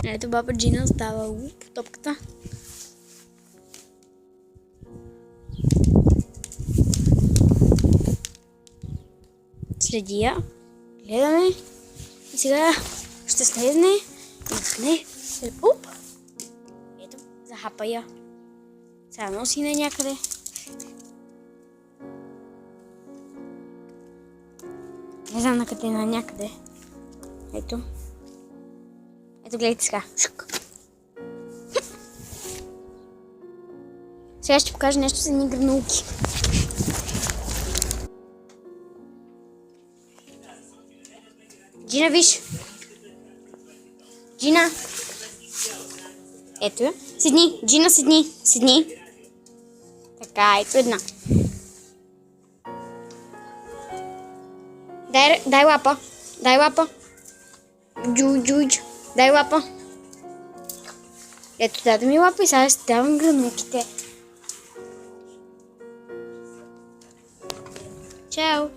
Ето баба Джина става по топката. Следи я. Гледаме. И сега ще слезне. И махне. Уп. Ето, захапа я. Сега носи на някъде. Не знам на къде, на някъде. Ето. Ето, гледайте сега. Сега ще покажа нещо за едни гранулки. Джина, виж. Джина. Ето я. Седни. Джина, седни. Седни. Така, ето една. Дай лапа. Дай лапа. Джуй. Дай лапа. Ето, даде ми лапа и сега ще давам гранулките. Чао.